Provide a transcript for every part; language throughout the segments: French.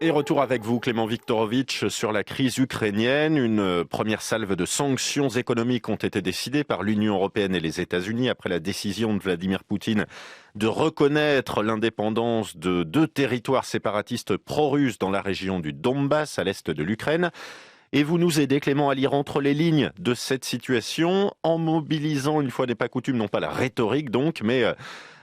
Et retour avec vous, Clément Viktorovitch, sur la crise ukrainienne. Une première salve de sanctions économiques ont été décidées par l'Union européenne et les États-Unis après la décision de Vladimir Poutine de reconnaître l'indépendance de 2 territoires séparatistes pro-russes dans la région du Donbass, à l'est de l'Ukraine. Et vous nous aidez, Clément, à lire entre les lignes de cette situation en mobilisant, une fois n'est pas coutume, non pas la rhétorique donc, mais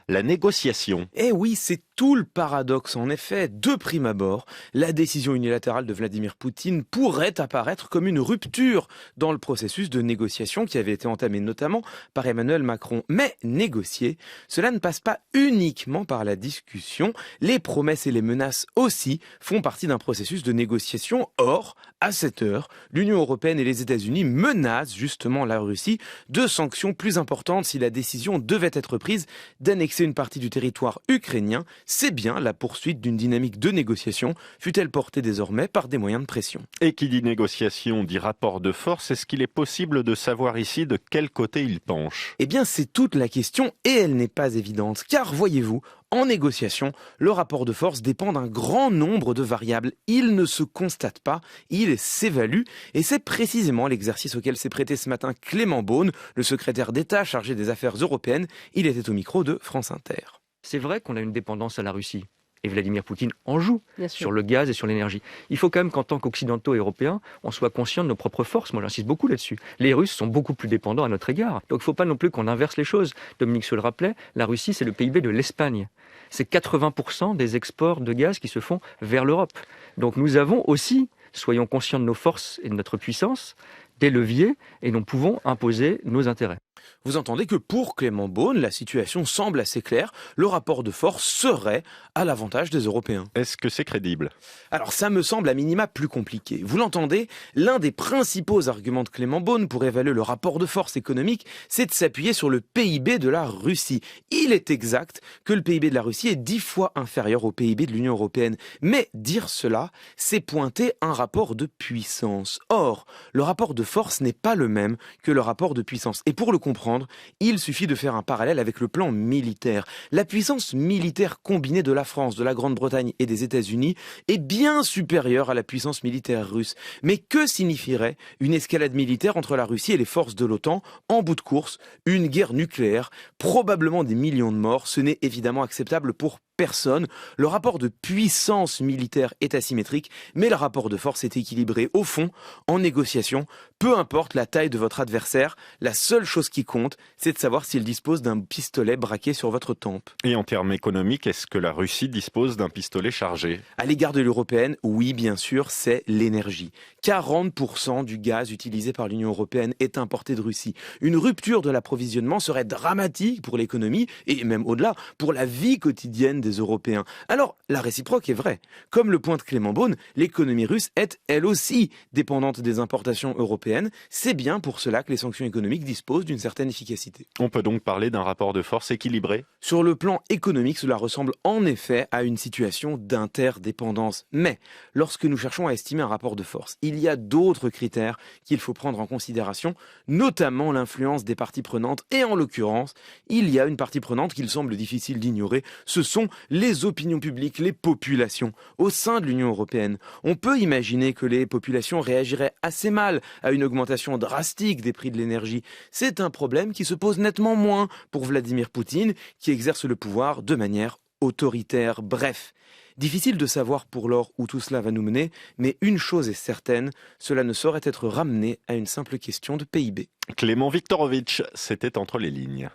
la négociation. Eh oui, c'est tout le paradoxe. En effet, de prime abord, la décision unilatérale de Vladimir Poutine pourrait apparaître comme une rupture dans le processus de négociation qui avait été entamé notamment par Emmanuel Macron. Mais négocier, cela ne passe pas uniquement par la discussion. Les promesses et les menaces aussi font partie d'un processus de négociation. Or, à cette heure, l'Union européenne et les États-Unis menacent justement la Russie de sanctions plus importantes si la décision devait être prise d'annexer une partie du territoire ukrainien. C'est bien la poursuite d'une dynamique de négociation, fut-elle portée désormais par des moyens de pression. Et qui dit négociation dit rapport de force. Est-ce qu'il est possible de savoir ici de quel côté il penche ? Eh bien, c'est toute la question et elle n'est pas évidente. Car, voyez-vous, en négociation, le rapport de force dépend d'un grand nombre de variables. Il ne se constate pas, il s'évalue. Et c'est précisément l'exercice auquel s'est prêté ce matin Clément Beaune, le secrétaire d'État chargé des affaires européennes. Il était au micro de France Inter. C'est vrai qu'on a une dépendance à la Russie. Et Vladimir Poutine en joue Bien sûr. sur le gaz et sur l'énergie. Il faut quand même qu'en tant qu'Occidentaux et Européens, on soit conscients de nos propres forces. Moi, j'insiste beaucoup là-dessus. Les Russes sont beaucoup plus dépendants à notre égard. Donc, il ne faut pas non plus qu'on inverse les choses. Dominique se le rappelait, la Russie, c'est le PIB de l'Espagne. C'est 80% des exports de gaz qui se font vers l'Europe. Donc, nous avons aussi, soyons conscients de nos forces et de notre puissance, des leviers, et nous pouvons imposer nos intérêts. Vous entendez que pour Clément Beaune, la situation semble assez claire. Le rapport de force serait à l'avantage des Européens. Est-ce que c'est crédible ? Alors ça me semble à minima plus compliqué. Vous l'entendez, l'un des principaux arguments de Clément Beaune pour évaluer le rapport de force économique, c'est de s'appuyer sur le PIB de la Russie. Il est exact que le PIB de la Russie est 10 fois inférieur au PIB de l'Union européenne. Mais dire cela, c'est pointer un rapport de puissance. Or, le rapport de force n'est pas le même que le rapport de puissance. Et pour le comprendre, il suffit de faire un parallèle avec le plan militaire. La puissance militaire combinée de la France, de la Grande-Bretagne et des États-Unis est bien supérieure à la puissance militaire russe. Mais que signifierait une escalade militaire entre la Russie et les forces de l'OTAN en bout de course? Une guerre nucléaire, probablement des millions de morts. Ce n'est évidemment acceptable pour personne. Le rapport de puissance militaire est asymétrique, mais le rapport de force est équilibré. Au fond, en négociation, peu importe la taille de votre adversaire, la seule chose qui compte, c'est de savoir s'il dispose d'un pistolet braqué sur votre tempe. Et en termes économiques, est-ce que la Russie dispose d'un pistolet chargé ? À l'égard de l'européenne, oui, bien sûr, c'est l'énergie. 40% du gaz utilisé par l'Union européenne est importé de Russie. Une rupture de l'approvisionnement serait dramatique pour l'économie et même au-delà, pour la vie quotidienne des Européens. Alors, la réciproque est vraie. Comme le pointe Clément Beaune, l'économie russe est, elle aussi, dépendante des importations européennes. C'est bien pour cela que les sanctions économiques disposent d'une certaine efficacité. On peut donc parler d'un rapport de force équilibré ? Sur le plan économique, cela ressemble en effet à une situation d'interdépendance. Mais, lorsque nous cherchons à estimer un rapport de force, il y a d'autres critères qu'il faut prendre en considération, notamment l'influence des parties prenantes. Et en l'occurrence, il y a une partie prenante qu'il semble difficile d'ignorer. Ce sont les opinions publiques, les populations. Au sein de l'Union européenne, on peut imaginer que les populations réagiraient assez mal à une augmentation drastique des prix de l'énergie. C'est un problème qui se pose nettement moins pour Vladimir Poutine, qui exerce le pouvoir de manière autoritaire. Bref, difficile de savoir pour l'heure où tout cela va nous mener, mais une chose est certaine, cela ne saurait être ramené à une simple question de PIB. Clément Viktorovitch, c'était entre les lignes.